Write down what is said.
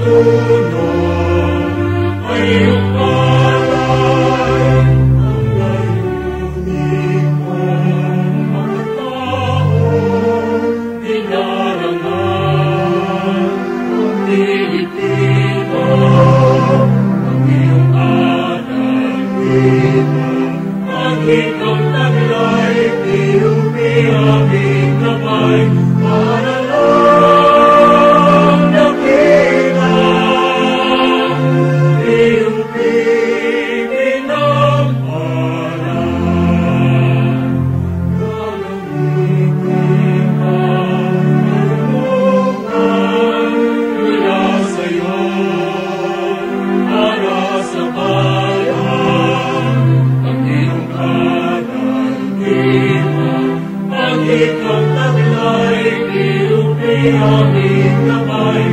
tulong ay iyong palay. Ang layunin mong mga taong dinarangan ang Pilipino. Ang iyong anagima, ang ikaw taglay, iuwi aming kamay para lang nakita iyong pinagpapalan. Gagamitin ang karunungan mula sa'yo para sa bayan. Ang iyong kanalima, ang ikaw taglay, iuwi aming kamay